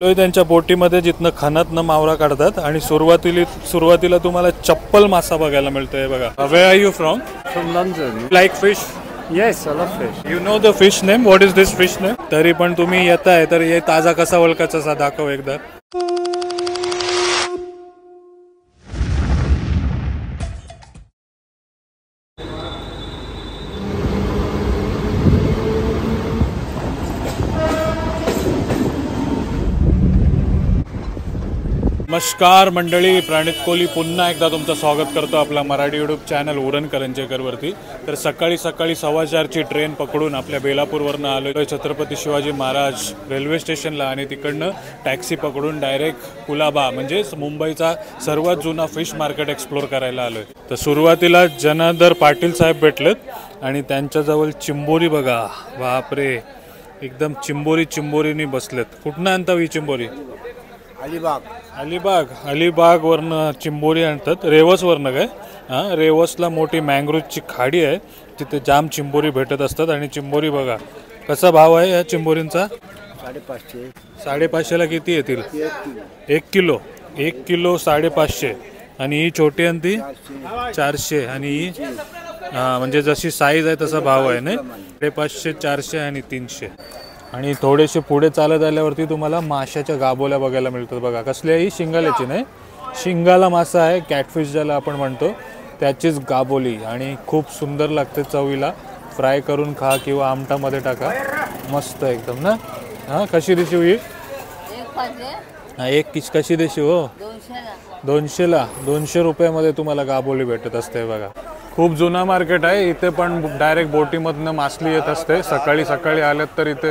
त्यांच्या बोटीमध्ये जिथनं खणातनं मावरा काढतात आणि सुरुवातीला तुम्हाला चप्पल मासा बघायला मिळतोय बघा. Where are you from? From London. Like fish? Yes, I love fish. You know the fish name? What is this fish name? तरी पण तुम्ही येताय तर हे ताजा कसा ओळखायचा दाखव एकदा. नमस्कार मंडळी, प्रणित कोहली पुन्हा एकदा तुमचं स्वागत करतो आपला मराठी यूट्यूब चॅनल उरण करंजेकरवरती. तर सकाळी 4:15ची ट्रेन पकडून आपल्या बेलापूरवरनं आलो छत्रपती शिवाजी महाराज रेल्वे स्टेशनला आणि तिकडनं टॅक्सी पकडून डायरेक्ट कुलाबा म्हणजे मुंबईचा सर्वात जुना फिश मार्केट एक्सप्लोर करायला आलो आहे. तर सुरुवातीला जनार्दन पाटील साहेब भेटलेत आणि त्यांच्याजवळ चिंबोरी बघा. बापरे, एकदम चिंबोरीनी बसलेत. कुठनं आणता ही चिंबोरी? अलिबाग वरनं चिंबोरी आणतात. रेवसवरनं काय? हां, रेवसला मोठी मँग्रोवची खाडी आहे, तिथे जाम चिंबोरी भेटत असतात. आणि चिंबोरी बघा कसा भाव आहे या चिंबोरींचा? 550ला किती येतील? 1 किलो 550. आणि ही छोटी आणि ती 400. आणि ही म्हणजे जशी साईज आहे तसा भाव आहे. नाही, 550, 400 आणि 300. आणि थोडेसे पुढे चालत आल्यावरती तुम्हाला माशाच्या गाबोल्या बघायला मिळतात बघा. कसल्याही शिंगाल्याची नाही, शिंगाला मासा आहे, कॅटफिश ज्याला आपण म्हणतो त्याचीच गाबोली. आणि खूप सुंदर लागते चवीला. फ्राय करून खा किंवा आमटामध्ये टाका, मस्त एकदम ना. हां, कशी देशी होई? एक किस कशी देशी हो? 200ला. 200 रुपयामध्ये तुम्हाला गाबोली भेटत असते बघा. खूप जुना मार्केट आहे. इथे पण डायरेक्ट बोटीमधनं मासली येत असते. सकाळी आल्यात तर इथे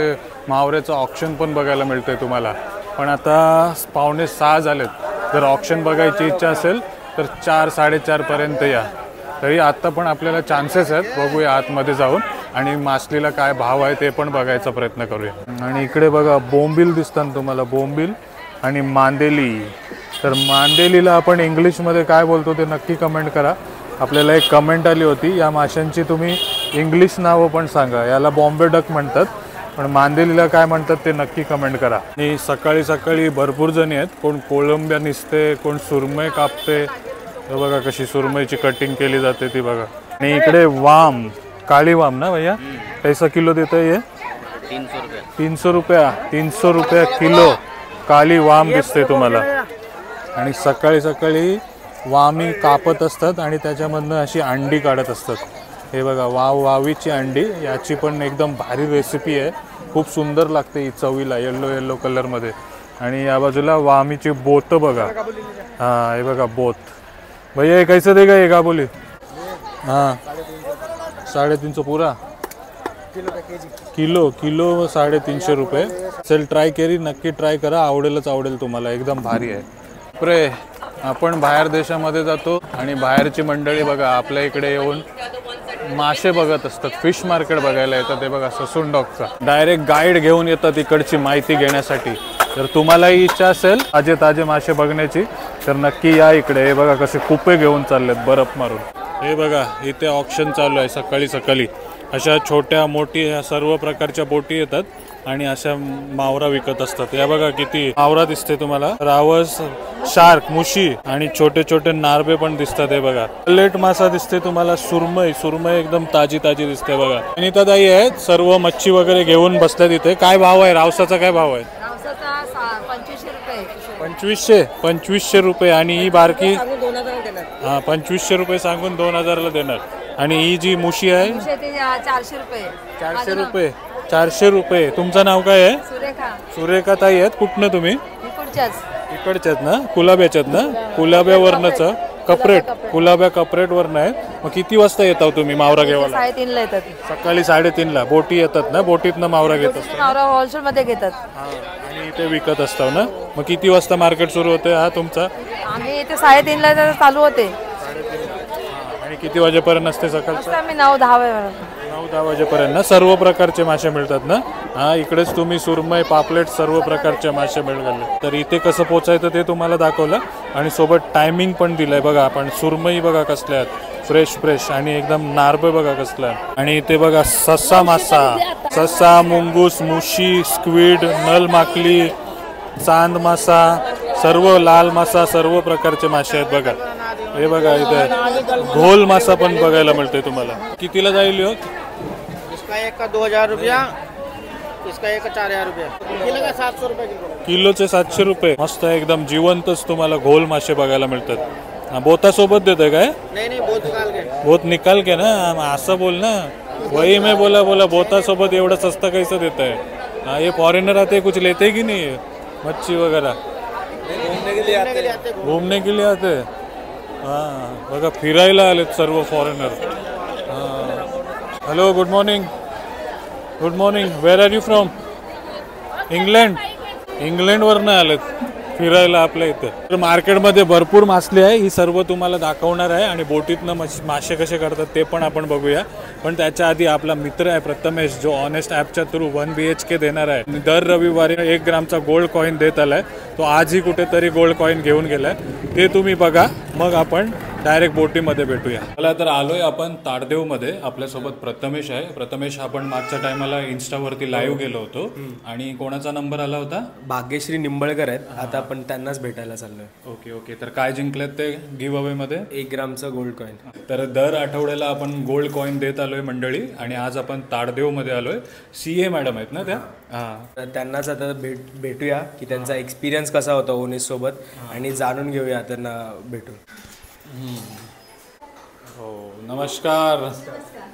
मावऱ्याचं ऑक्शन पण बघायला मिळतंय तुम्हाला. पण आता 5:45 झालेत. जर ऑक्शन बघायची इच्छा असेल तर 4-4:30पर्यंत या. तरी आत्ता पण आपल्याला चान्सेस आहेत. बघूया आतमध्ये जाऊन आणि मासलीला काय भाव आहे ते पण बघायचा प्रयत्न करूया. आणि इकडे बघा बोंबील दिसतात तुम्हाला, बोंबील आणि मांदेली. तर मांदेलीला आपण इंग्लिशमध्ये काय बोलतो ते नक्की कमेंट करा. आपल्याला एक कमेंट आली होती, या माशांची तुम्ही इंग्लिश नावं पण सांगा. याला बॉम्बे डक म्हणतात, पण मांदेलीला काय म्हणतात ते नक्की कमेंट करा. आणि सकाळी भरपूर जणी आहेत. कोण कोळंब्या निसते, कोण सुरमई कापते. बघा कशी सुरमईची कटिंग केली जाते ती बघा. आणि इकडे वाम, काळी वाम ना भैया, कैसा किलो देतं हे? 300 रुपया. 300 रुपया किलो काली वाम दिसते तुम्हाला. आणि सकाळी वामी कापत असतात आणि त्याच्यामधनं अशी अंडी काढत असतात. हे बघा, वावीची अंडी. याची पण एकदम भारी रेसिपी आहे, खूप सुंदर लागते ही चवीला, येलो कलरमध्ये. आणि या बाजूला वामीची बोत बघा. हां, हे बघा बोत. भैया कैसे देगा ये गाबोली? हां, 350 पुरा किलो 350 रुपये. चल नक्की ट्राय करा, आवडेल तुम्हाला, एकदम भारी आहे. प्रे आपण बाहेर देशामध्ये जातो आणि बाहेरची मंडळी बघा आपल्या इकडे येऊन मासे बघत असतात, फिश मार्केट बघायला येतात. ते बघा ससून डॉकचा डायरेक्ट गाईड घेऊन येतात इकडची माहिती घेण्यासाठी. तर तुम्हालाही इच्छा असेल ताजे मासे बघण्याची तर नक्की या इकडे. हे बघा कसे कुपे घेऊन चाललेत बर्फ मारून. हे बघा इथे ऑक्शन चालू आहे सकाळी. अशा छोट्या मोठी ह्या सर्व प्रकारच्या बोटी येतात आणि अशा मावरा विकत असतात. या बघा किती मावरा दिसते तुम्हाला, रावस, शार्क, मुशी आणि छोटे नारबे पण दिसतात. हे बघा लेट मासा दिसते तुम्हाला, सुरमई एकदम ताजी दिसते बघा. आणि इथं ताई आहेत सर्व मच्छी वगैरे घेऊन बसल्यात इथे. काय भाव आहे रावसाचा? काय भाव आहे? 2500 रुपये. आणि ही बारकी? हां, 2500 रुपये सांगून 2000ला देणार. आणि ही जी मुशी आहे 400 रुपये. तुमचं नाव काय आहे? सुरेखा ताई आहेत. कुठनं तुम्ही? इकडच्यात ना, कुलाब्याच्यात ना? कुलाब्यावरनंच कुलाब्या कपरेटवरनं आहेत. मग किती वाजता येतात तुम्ही मावरा घेवायला? 3:30ला येतात. सकाळी 3:30ला बोटी येतात ना, बोटीतनं मावरा घेत असतात. मावरा होलसेलमध्ये घेतात आणि इथे विकत असतात ना. मग किती वाजता मार्केट सुरू होते हा तुमचा? आम्ही इथे 3:30ला चालू होते. आणि किती वाजेपर्यंत असते सकाळचं? आम्ही 9-10 वाजेपर्यंत ना. सर्व प्रकारचे मासे मिळतात ना. हां, इकडेच तुम्ही सुरमई, पापलेट सर्व प्रकारचे मासे मिळाले. तर इथे कसं पोचायचं ते तुम्हाला दाखवलं आणि सोबत टायमिंग पण दिलंय बघा. आपण सुरमई बघा कसल्या आहेत, फ्रेश आणि एकदम नारबे बघा कसला. आणि इथे बघा ससा मासा, मुंगूस, मुशी, स्क्विड, नल माकली, चांद मासा, सर्व लाल मासा, सर्व प्रकारचे मासे आहेत बघा. हे बघा इथे घोल मासा पण बघायला मिळते तुम्हाला. कितीला जाईल ह्यो? इसका एक का 2000 रुपया, इसका एक का 4000 रुपया, किलो का 700 रुपये किलो. किलोचे 700 रुपये. मस्त एकदम जिवंतच तुम्हाला घोल मासे बघायला मिळतात. बोता सोबत देतोय काय? नहीं बहुत निकाल के. बोत निकाल के ना, असं बोल ना. वही मैं बोला बोता सोबत एवढं सस्ता कैसे देत आहे? हाँ, ये फॉरेनर आते कुछ लेते की नहीं मच्छी वगैरह? घूमने के लिए आते. हां बघा फिरायला आलेत सर्व foreigner. Hello, good morning. Good morning. Where are you from? इंग्लंडवरनं आलेत फिरायला आपल्या इथे. तर मार्केटमध्ये भरपूर मासली आहे, ही सर्व तुम्हाला दाखवणार आहे आणि बोटीतनं मासे कसे करतात ते पण आपण बघूया. पण त्याच्या आधी आपला मित्र आहे प्रथमेश, जो ऑनेस्ट ॲपच्या थ्रू 1 BHK देणार आहे. दर रविवारी 1 ग्रामचा गोल्ड कॉईन देत आलाय. तो आजही कुठेतरी गोल्ड कॉईन घेऊन गेलाय, ते तुम्ही बघा. मग आपण डायरेक्ट बोटीमध्ये भेटूया. मला तर आलोय आपण ताडदेवमध्ये. आपल्यासोबत प्रथमेश आहे. प्रथमेश, आपण मागच्या टायमाला इन्स्टावरती लाईव्ह गेलो होतो आणि कोणाचा नंबर आला होता? भाग्यश्री निंबळकर आहेत. आता आपण त्यांनाच भेटायला चाललोय. ओके. तर काय जिंकलेत ते गिव्ह अवे मध्ये? 1 ग्रामचं गोल्ड कॉईन. तर दर आठवड्याला आपण गोल्ड कॉईन देत आलोय मंडळी. आणि आज आपण ताडदेवमध्ये आलोय. CA मॅडम आहेत ना त्या? तर त्यांनाच आता भेटूया की त्यांचा एक्सपिरियन्स कसा होता ओनेस सोबत, आणि जाणून घेऊया त्यांना भेटून. हो नमस्कार.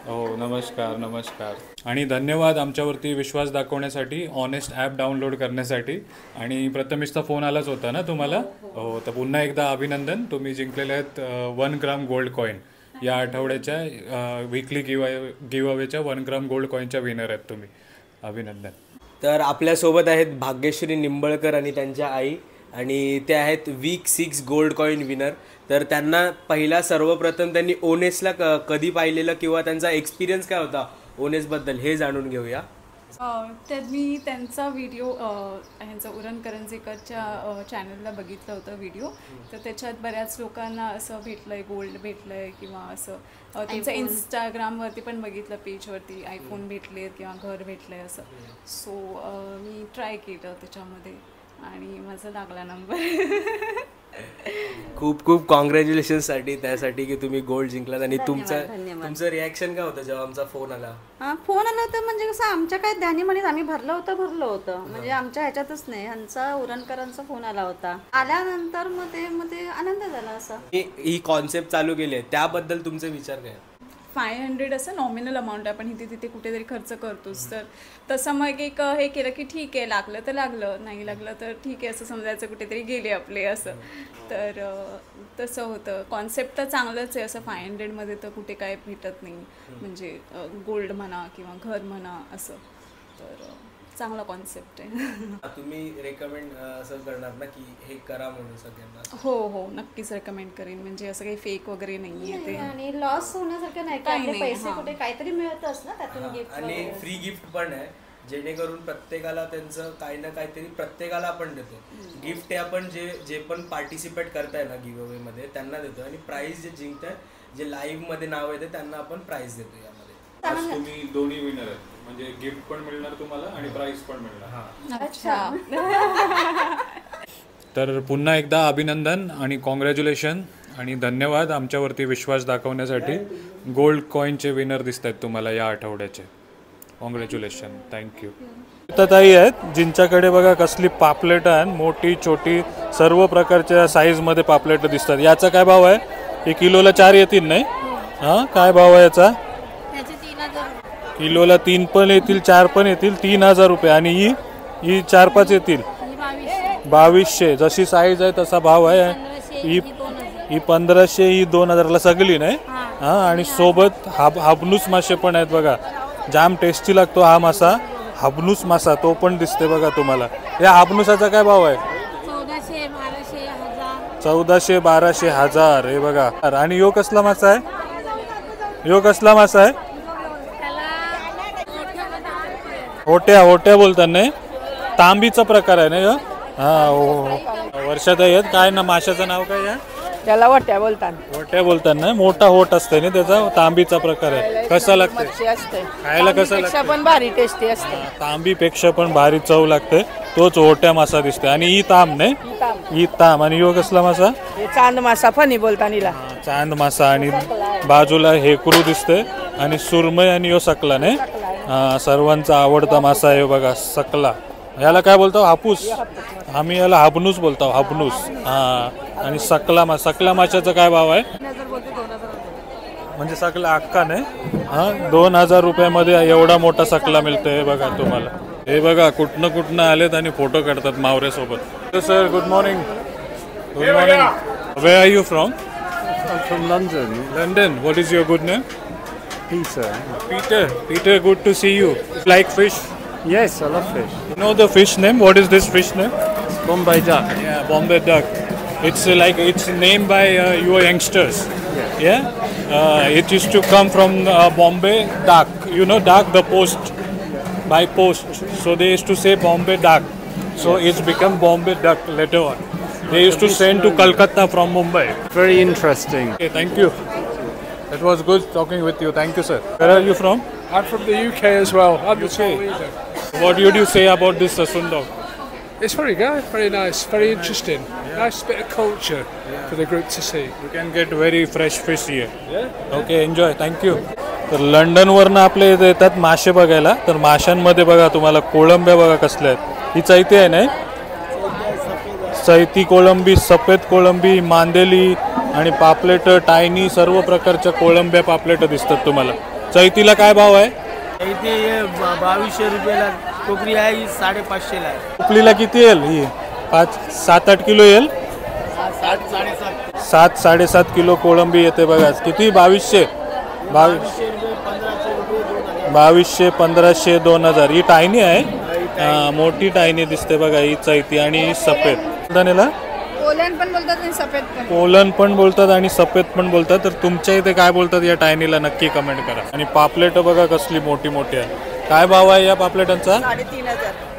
हो नमस्कार. आणि धन्यवाद आमच्यावरती विश्वास दाखवण्यासाठी, ऑनेस्ट ॲप डाउनलोड करण्यासाठी. आणि प्रथमेशचा फोन आलाच होता ना तुम्हाला? हो, तर पुन्हा एकदा अभिनंदन. तुम्ही जिंकलेले आहेत 1 ग्राम गोल्ड कॉईन. या आठवड्याच्या वीकली गिव्ह अवेच्या 1 ग्राम गोल्ड कॉईनच्या विनर आहेत तुम्ही. अभिनंदन. तर आपल्यासोबत आहेत भाग्यश्री निंबळकर आणि त्यांच्या आई, आणि ते आहेत वीक 6 गोल्ड कॉईन विनर. तर त्यांना पहिला सर्वप्रथम त्यांनी ओनेसला कधी पाहिलेलं किंवा त्यांचा एक्सपिरियन्स काय होता ओनेसबद्दल हे जाणून घेऊया. तर मी त्यांचा व्हिडिओ ह्यांचा उरण करंजेकरच्या चॅनलला बघितलं होतं व्हिडिओ. तर त्याच्यात बऱ्याच लोकांना असं भेटलं आहे, गोल्ड भेटलं आहे किंवा असं. त्यांचं इंस्टाग्रामवरती पण बघितलं, पेजवरती आयफोन भेटलेत किंवा घर भेटलं आहे असं. सो मी ट्राय केलं त्याच्यामध्ये आणि माझा लागला नंबर. खूप खूप कॉंग्रॅच्युलेशन्ससाठी त्यासाठी की तुम्ही गोल्ड जिंकलात. आणि तुमचं रिॲक्शन काय होतं जेव्हा आमचा फोन आला? फोन आला होता म्हणजे कसं आमच्या काय ध्यानीमणीत आम्ही भरलं होतं म्हणजे आमच्या ह्याच्यातच नाही. ह्यांचा उरणकरांचा फोन आला होता. आल्यानंतर मग ते आनंद झाला. असा ही कॉन्सेप्ट चालू केली आहे त्याबद्दल तुमचे विचार काय? 500 असं नॉमिनल अमाऊंट आहे, आपण इथे तिथे कुठेतरी खर्च करतोच. तर तसं मग एक हे केलं की ठीक आहे, लागलं तर लागलं, नाही लागलं तर ठीक आहे असं समजायचं, कुठेतरी गेले आपले असं. तर तसं होतं. कॉन्सेप्ट तर चांगलंच आहे. असं 500मध्ये तर कुठे काय भेटत नाही, म्हणजे गोल्ड म्हणा किंवा घर म्हणा असं. तर चांगला कॉन्सेप्ट आहे. तुम्ही रेकमेंड असं करणार ना की हे करा म्हणून सगळ्यांना? हो नक्कीच रेकमेंड करेन. म्हणजे असं काही फेक वगैरे नाही आहे ते. आणि लॉस होण्यासारखं नाही, काही पैसे कुठे काहीतरी मिळतच ना त्यातून गिफ्ट. आणि फ्री गिफ्ट पण आहे, जेणेकरून प्रत्येकाला त्यांचं काही ना काहीतरी प्रत्येकाला आपण देतो गिफ्ट. हे आपण जे पण पार्टिसिपेट करताय ना गिव्ह अवे मध्ये त्यांना देतो. आणि प्राइज जे जिंकताय, जे लाईव्ह मध्ये नाव येते त्यांना आपण प्राइज देतो. यामध्ये आज तुम्ही दोन्ही विनर आहेत, म्हणजे गिफ्ट पण मिळणार तुम्हाला आणि प्राइज पण मिळणार. अच्छा. तर पुन्हा एकदा अभिनंदन आणि कॉंग्रॅच्युलेशन आणि धन्यवाद आमच्यावरती विश्वास दाखवण्यासाठी. गोल्ड कॉईनचे विनर दिसत आहेत तुम्हाला या आठवड्याचे. कॉंग्रॅच्युलेशन. थँक्यू. ताई आहेत जिंच्याकडे बघा कसली पापलेट आहे, मोठी छोटी सर्व प्रकारच्या साईजमध्ये पापलेट दिसतात. याचा काय भाव आहे? हे किलोला 4 येतील नाही? हां, काय भाव आहे याचा? किलोला 3 पण येतील, 4 पण येतील, 3000 रुपये. आणि ही 4-5 येतील, 2200. जशी साईज आहे तसा भाव आहे. ही 1500, ही 2000ला सगळी नाही. हां, आणि सोबत हाबनूस मासे पण आहेत बघा. जाम टेस्टी लागतो हा मासा, हाबनूस मासा. तो पण दिसते बघा तुम्हाला. या हाबनूसाचा काय भाव आहे? 1400, 1200, 1000. हे बघा. आणि यो कसला मासा आहे? यो कसला मासा आहे? होट्या बोलतात नाही? तांबीचा प्रकार आहे ना? हा. वर्षात आहेत काय ना माशाचं नाव काय आहे? त्याला वट्या बोलतात ना. मोठा होट असते ना त्याचा, तांबीचा प्रकार आहे. कसा लागते असते खायला? कसं लागतं? पण भारी टेस्टी असते. तांबीपेक्षा पण भारी चव लागते. तोच ओट्या मासा दिसते आणि ही ताम नाही ही ताम आणि यो कसला मासा हे चांद मासा फणी बोलता नीला. चांद मासा आणि बाजूला हेकरू दिसते आणि सुरमई आणि यो सकला नाही सर्वांचा आवडता मासा आहे बघा सकला. याला काय बोलतो हापूस आम्ही याला हाबनूस बोलतो हाबनूस. आणि सकला माशाचा काय भाव आहे म्हणजे सकला अक्का नाही 2000 रुपयामध्ये एवढा मोठा सकला मिळतोय बघा तुम्हाला. हे बघा कुठनं आलेत आणि फोटो काढतात मावऱ्यासोबत. Sir good morning. Where are you from? From London. London. What is your good name? Peter. Peter, good to see you. Like fish? Yes, I love fish. You know the fish name? What is this fish name? Bombay duck. Yeah, Bombay duck. It's it's named by your youngsters. Yeah. It used to come from Bombay duck. You know duck, the post, by post. So they used to say Bombay duck. So it's become Bombay duck later on. They used to send to Kolkata from Mumbai. Very interesting. Okay, thank you. It was good talking with you. Thank you, sir. Where are you from? I'm from the UK as well. I'm the UK. tour leader. What would you say about this sundog? It's very good, very nice, very interesting. Nice bit of culture for the group to see. You can get very fresh fish here. Okay, enjoy. Thank you. तर लंडनवरनं आपल्या इथे येतात मासे बघायला. तर माशांमध्ये बघा तुम्हाला कोळंब्या बघा कसल्या आहेत. ही चैती आहे नाही चैती कोळंबी सफेद कोळंबी मांदेली आणि पापलेट टायनी सर्व प्रकारच्या कोळंब्या पापलेट दिसतात तुम्हाला. चैतीला काय भाव आहे? इथे 2200 रुपयाला टोकरी आहे ही 550 ला आहे. टोकरीला किती येईल ही 7-8 किलो येईल. 7-7.5 किलो कोळंबी येते बघा. किती 2200 1500 2000. ही टायनी आहे मोठी टायनी दिसते बघा ही चैती आणि ही सफेद. कोलन पण बोलतात आणि सफेद पण. कोलन पण बोलतात आणि सफेद पण बोलतात. तर तुमच्या इथे काय बोलतात या टायनीला नक्की कमेंट करा. आणि पापलेट बघा कसली मोठी मोठी आहे. काय भाव आहे या पापलेटांचा?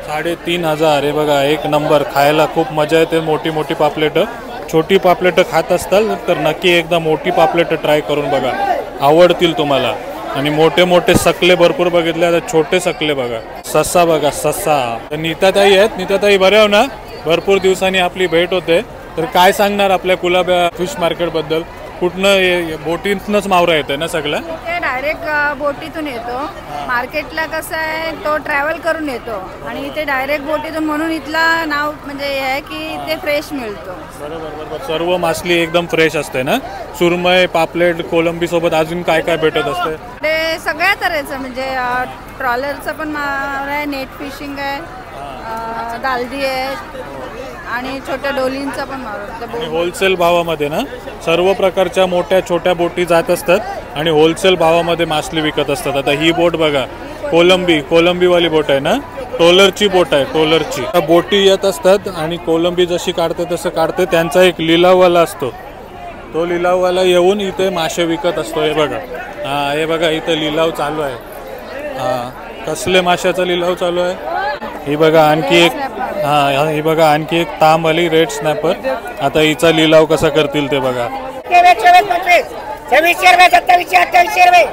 3500. हे बघा एक नंबर. खायला खूप मजा येते मोठी मोठी पापलेट. छोटी पापलेट खात असताल तर नक्की एकदा मोठी पापलेट ट्राय करून बघा आवडतील तुम्हाला. आणि मोठे मोठे सकले भरपूर बघितले. आता छोटे सकले बघा. ससा बघा ससा. तर नीताताई आहेत. नीताताई बरे हो ना? भरपूर दिवसांनी आपली भेट होते. तर काय सांगणार आपल्या कुलाब्या फिश मार्केट बद्दल? कुठनं बोटीतनंच मावरा येते ना सगळं? ते डायरेक्ट बोटीतून येतो. मार्केटला कसं आहे तो ट्रॅव्हल करून येतो आणि इथे डायरेक्ट बोटीतून म्हणून इथला नाव म्हणजे हे आहे की इथे फ्रेश मिळतो. बरोबर. सर्व मासली एकदम फ्रेश असते ना. सुरमई पापलेट कोलंबी सोबत अजून काय काय भेटत असते? ते सगळ्या तऱ्हेचं म्हणजे ट्रॉलरचं पण मावरा आहे, नेट फिशिंग आहे, दालदी आहे आणि छोट्या डोलींचा पण मावरा. होलसेल भावामध्ये ना सर्व प्रकारच्या मोठ्या छोट्या बोटी जात असतात आणि होलसेल भावामध्ये मासली विकत असतात. आता ही बोट बघा कोलंबीवाली बोट आहे ना. टोलरची बोट आहे टोलरची. बोटी येत असतात आणि कोलंबी जशी काढते तसं काढते. त्यांचा एक लिलाववाला असतो. तो लिलाववाला येऊन इथे मासे विकत असतो. हे बघा हे बघा इथे लिलाव चालू आहे. कसले माशाचा लिलाव चालू आहे? ही बघा आणखी एक ही बघा आणखी एक तांबवाली रेड स्नॅपर. आता हिचा लिलाव कसा करतील ते बघा. 26 रुपये 27 28 रुपये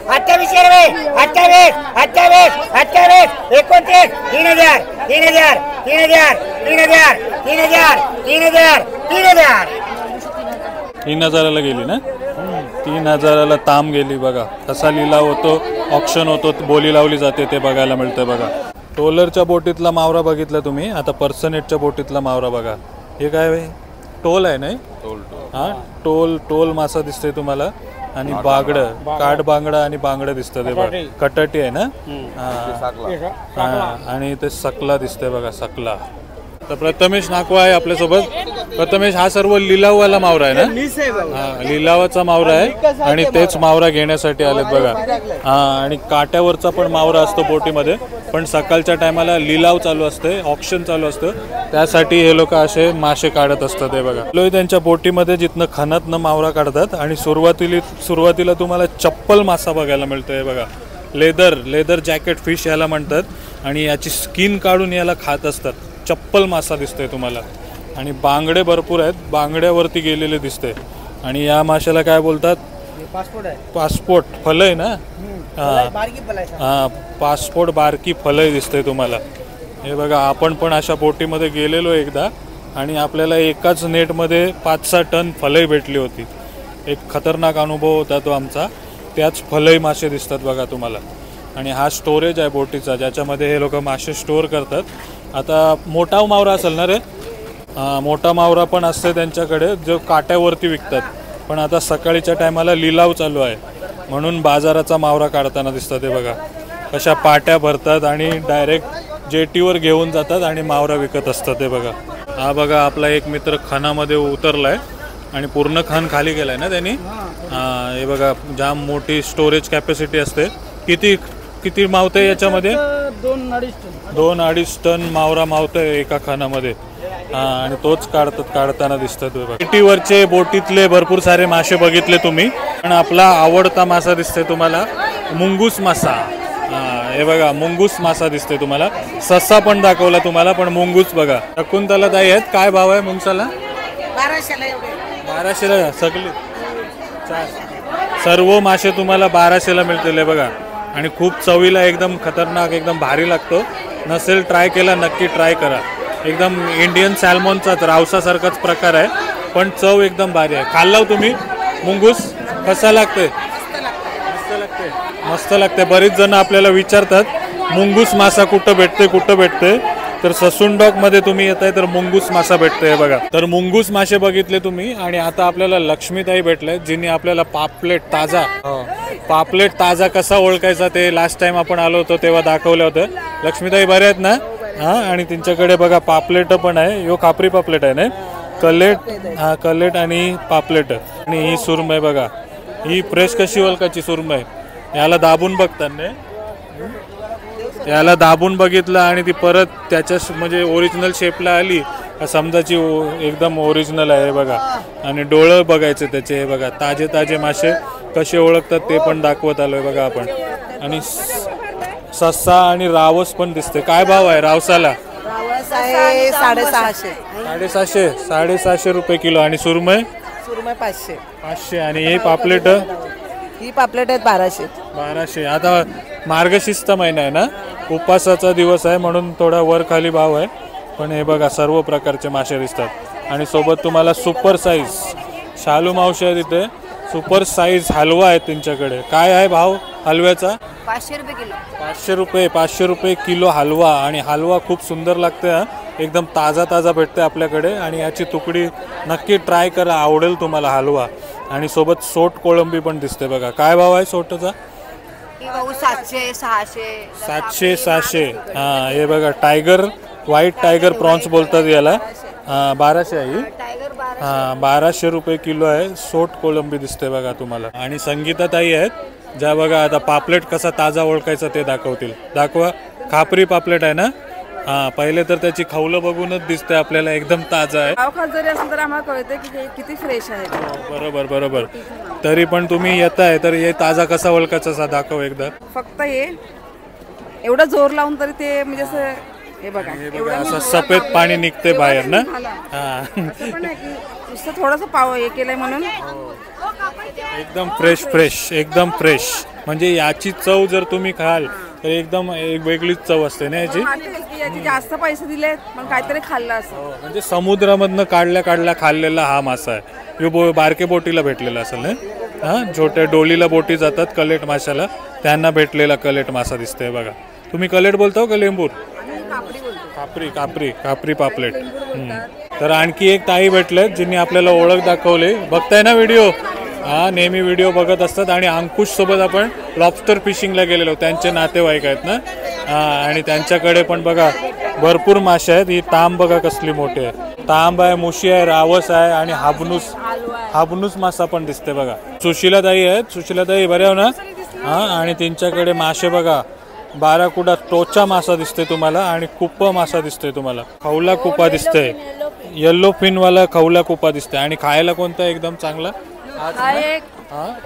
28 28 28 28 29 3000 3000 3000 3000 3000 3000 3000 3000ला गेली ना. 3000ला ताम गेली बघा. कसा लिलाव होतो ऑप्शन होतो बोली लावली जाते ते बघायला मिळतं बघा. टोलरच्या बोटीतला मावरा बघितला तुम्ही. आता पर्सनेटच्या बोटीतला मावरा बघा. हे काय टोल आहे नाही टोल मासा दिसतोय तुम्हाला. आणि बांगडं काठ बांगडा आणि बांगडं दिसतं ते बघा. कटाटी आहे ना. आणि ते सकला दिसतंय बघा सकला. तर प्रथमेश नाकवा आहे आपल्यासोबत. प्रथमेश हा सर्व लिलाववाला मावरा आहे ना. लिलावाचा मावरा आहे आणि तेच मावरा घेण्यासाठी आलेत बघा. आणि काट्यावरचा पण मावरा असतो बोटीमध्ये. पण सकाळच्या टायमाला लिलाव चालू असते ऑप्शन चालू असतं. त्यासाठी हे लोक असे मासे काढत असतात. हे बघा लोक त्यांच्या बोटीमध्ये जिथनं खणातनं मावरा काढतात. आणि सुरुवातीला तुम्हाला चप्पल मासा बघायला मिळतो. हे बघा लेदर जॅकेट फिश याला म्हणतात. आणि याची स्किन काढून याला खात असतात. चप्पल मासा दिसतोय तुम्हाला. आणि बांगडे भरपूर आहेत. बांगड्यावरती गेलेले दिसते. आणि या माशाला काय बोलतात? पासपोर्ट फलय ना. पासपोर्ट बारकी फलय दिसते तुम्हाला. हे बघा, आपण पण अशा बोटीमध्ये गेलेलो एकदा आणि आपल्याला एकाच नेटमध्ये 5-6 टन फलई भेटली होती. एक खतरनाक अनुभव होता तो आमचा. त्याच फलई मासे दिसतात बघा तुम्हाला. आणि हा स्टोरेज आहे बोटीचा, ज्याच्यामध्ये हे लोक मासे स्टोअर करतात. आता मोठा मावरा असेल ना रे? मोठा मावरा पण असते त्यांच्याकडे, जो काट्यावरती विकतात. पण आता सकाळीच्या टायमाला लिलाव चालू आहे म्हणून बाजाराचा मावरा काढताना दिसतात. हे बघा कशा पाट्या भरतात आणि डायरेक्ट जेटीवर घेऊन जातात आणि मावरा विकत असतात. हे बघा, हा बघा आपला एक मित्र खानामध्ये उतरलाय आणि पूर्ण खान खाली गेलाय ना त्यांनी. हे बघा, जाम मोठी स्टोरेज कॅपॅसिटी असते. किती मावतंय याच्यामध्ये? 2-2.5 टन मावरा मावतंय एका खानामध्ये. आणि तोच काढताना दिसतात. बोटीवरचे बोटीतले भरपूर सारे मासे बघितले तुम्ही, पण आपला आवडता मासा दिसतोय तुम्हाला, मुंगूस मासा. हे बघा, मुंगूस मासा दिसतोय तुम्हाला. सस्सा पण दाखवला तुम्हाला, पण मुंगूस बघा. शकुंतला ताई आहेत, काय भाव आहे मुंगसाला? 1200ला सगळे सर्व मासे तुम्हाला 1200ला मिळतील. बघा, आणि खूप चवीला एकदम खतरनाक, एकदम भारी लागतो. नसेल ट्राय केला नक्की ट्राय करा. एकदम इंडियन सॅल्मॉनचाच रावसासारखाच प्रकार आहे, पण चव एकदम भारी आहे. खाल्ला तुम्ही मुंगूस? कसा लागते? मस्त लागते. बरीच जण आपल्याला विचारतात मुंगूस मासा कुठं भेटते. तर ससूनडॉकमध्ये तुम्ही येताय तर मुंगूस मासा भेटतोय. बघा, तर मुंगूस मासे बघितले तुम्ही. आणि आता आपल्याला लक्ष्मीताई भेटले, जिने आपल्याला पापलेट ताजा कसा ओळखायचा ते लास्ट टाइम आपण आलो होतो तेव्हा दाखवलं होतं. लक्ष्मीताई बऱ्या आहेत ना? आणि त्यांच्याकडे बघा पापलेट पण आहे. यो खापरी पापलेट आहे ना, कलेट आणि पापलेट. आणि ही सुरमई बघा, ही फ्रेश कशी ओळखायची सुरमई? याला दाबून बघताना, याला दाबून बघितलं आणि ती परत त्याच्या म्हणजे ओरिजिनल शेपला आली समजाची एकदम ओरिजिनल आहे. बघा, आणि डोळं बघायचे त्याचे. हे बघा, ताजे मासे कसे ओळखतात ते पण दाखवत आलोय बघा आपण. आणि सस्सा आणि रावस पण दिसते. काय भाव आहे रावसाला? 750 रुपये किलो. आणि सुरमई 500. आणि हे पापलेट? ही पापलेट आहेत 1200. आता मार्गशीर्ष महिना आहे ना, उपवासाचा दिवस आहे म्हणून थोडा वर खाली भाव आहे. पण हे बघा, सर्व प्रकारचे मासे दिसतात. आणि सोबत तुम्हाला सुपर साईज शालू मावशी आहे तिथे. सुपर साईज हलवा आहे त्यांच्याकडे. काय आहे भाव हलव्याचा? 500 रुपये किलो. 500 रुपये किलो हलवा. आणि हलवा खूप सुंदर लागते. एकदम ताजा भेटते आपल्याकडे. आणि याची तुकडी नक्की ट्राय करा, आवडेल तुम्हाला हलवा. आणि सोबत सोट कोळंबी पण दिसते बघा. काय भाव आहे सोटचा? 700-600. हे बघा, टायगर, व्हाईट टायगर प्रॉन्स बोलतात याला. 1200 आहे. 1200 रुपये किलो आहे. सोट कोळंबी दिसते बघा तुम्हाला. आणि संगीता ताई आहेत, ज्या बघा आता पापलेट कसा ताजा ओळखायचा ते दाखवतील. दाखवा. खापरी पापलेट आहे ना? पहिले तर त्याची खवलं बघूनच दिसते आपल्याला एकदम ताजा आहे. पावखात जरी असेल तर आम्हाला कळते की ते किती फ्रेश आहे. बरोबर. तरी पण तुम्ही येताय तर हे ताजा कसा ओळखायचा दाखव एकदा. फक्त हे एवढं जोर लावून तरी ते म्हणजे असं, हे बघा असं सफेद पाणी निघते बाहेर ना. नुसतं थोडंसं पाव हे केलंय म्हणून एकदम एकदम फ्रेश. म्हणजे याची चव जर तुम्ही खाल तर एकदम एक वेगळीच चव असते ना याची. जास्त पैसे दिले पण काहीतरी खाल्लं असं. म्हणजे समुद्रामधनं काढल्या खाल्लेला हा मासा आहे. यो बारके बोटीला भेटलेला असेल ना. छोट्या डोलीला बोटी जातात कलेट माशाला, त्यांना भेटलेला कलेट मासा दिसतोय बघा. तुम्ही कलेट बोलता का लेंबूर? कापरी पापलेट. तर आणखी एक ताई भेटलेत जिने आपल्याला ओळख दाखवली. बघताय ना व्हिडिओ? नेहमी व्हिडिओ बघत असतात. आणि अंकुश सोबत आपण लॉबस्टर फिशिंगला गेलेलो, त्यांचे नातेवाईक आहेत ना. आणि त्यांच्याकडे पण बघा भरपूर मासे आहेत. ही तांब बघा कसली मोठी आहे. तांब आहे, मुशी आहे, रावस आहे आणि हाबनूस मासा पण दिसते बघा. सुशीलाताई आहेत. सुशीलाताई बऱ्या ना. आणि त्यांच्याकडे मासे बघा, बाराकुडा टोचा मासा दिसते तुम्हाला. आणि कुप्पा मासा दिसते तुम्हाला. खवला कुप्पा दिसते, येल्लो फिनवाला खवला कुप्पा दिसते. आणि खायला कोणता एकदम चांगला?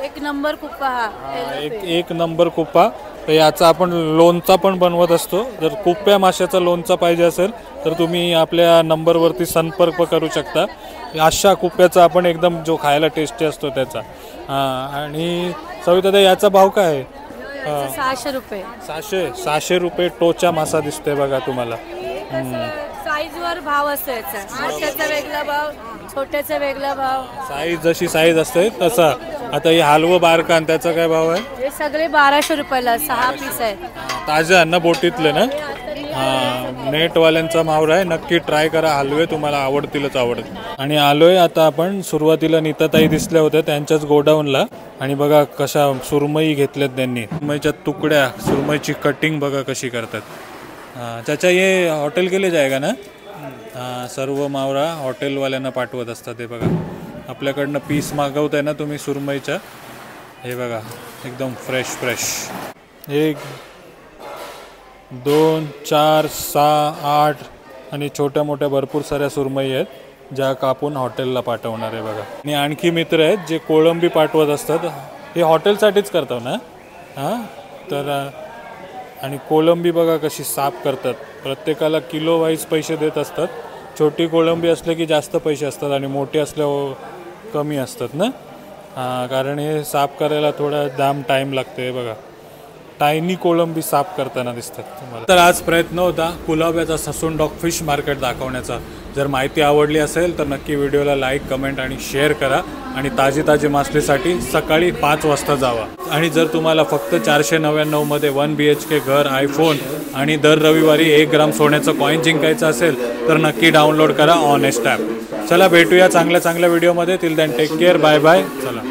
एक नंबर कुप्पा. एक नंबर कुप्पा. तर याचा आपण लोणचा पण बनवत असतो. जर कुप्प्या माशाचा लोणचा पाहिजे असेल तर तुम्ही आपल्या नंबरवरती संपर्क करू शकता. अशा कुप्प्याचा आपण एकदम जो खायला टेस्टी असतो त्याचा. आणि सविता याचा भाव काय आहे? 600 रुपये. 600 रुपये टोचा मासा दिसतोय बघा तुम्हाला. साईजवर भाव असतो याचा. मोठ्याचा वेगळा भाव, छोट्याचा वेगळा भाव. साईज जशी साईज असते तसा. आता हे हलवं बारकान त्याचा काय भाव आहे? हे सगळे 1200 रुपयाला 6 पीस आहेत. ताजे अन्न बोटीतले ना. नेटवाल्यांचा मावरा आहे, नक्की ट्राय करा. हलवे तुम्हाला आवडतीलच आवडतील. आणि आलोय आता आपण, सुरुवातीला नीताताई दिसल्या होत्या त्यांच्याच गोडाऊनला. आणि बघा कशा सुरमई घेतल्यात त्यांनी. सुरमईच्या तुकड्या, सुरमईची कटिंग बघा कशी करतात. चाचा ये हॉटेल केले जायगा ना. सर्व मावरा हॉटेलवाल्यांना पाठवत असतात. हे बघा आपल्याकडनं पीस मागवताय ना तुम्ही सुरमईच्या. हे बघा एकदम फ्रेश फ्रेश. 1 2 4 6 8 आणि छोट्या मोठ्या भरपूर साऱ्या सुरमई आहेत ज्या कापून हॉटेलला पाठवणार आहे बघा. आणि आणखी मित्र आहेत जे कोळंबी पाठवत असतात. हे हॉटेलसाठीच करतो ना. तर आणि कोळंबी बघा कशी साफ करतात. प्रत्येकाला किलो वाईज पैसे देत असतात. छोटी कोळंबी असले की जास्त पैसे असतात आणि मोठी असल्यावर कमी असतात ना. कारण हे साफ करायला थोडा टाईम लागते बघा. टायनी कोळंबी साफ करताना दिसतात तुम्हाला. तर आज प्रयत्न होता कुलाब्याचा ससून डॉग फिश मार्केट दाखवण्याचा. जर माहिती आवडली असेल तर नक्की व्हिडिओला लाईक, कमेंट आणि शेअर करा. आणि ताजी मासलीसाठी सकाळी 5 वाजता जावा. आणि जर तुम्हाला फक्त 499 मध्ये 1 BHK घर, आयफोन आणि दर रविवारी 1 ग्राम सोन्याचं कॉईन जिंकायचं असेल तर नक्की डाउनलोड करा ऑनेस्ट ॲप. चला भेटूया चांगल्या व्हिडिओमध्ये. Till then take care. Bye bye. चला.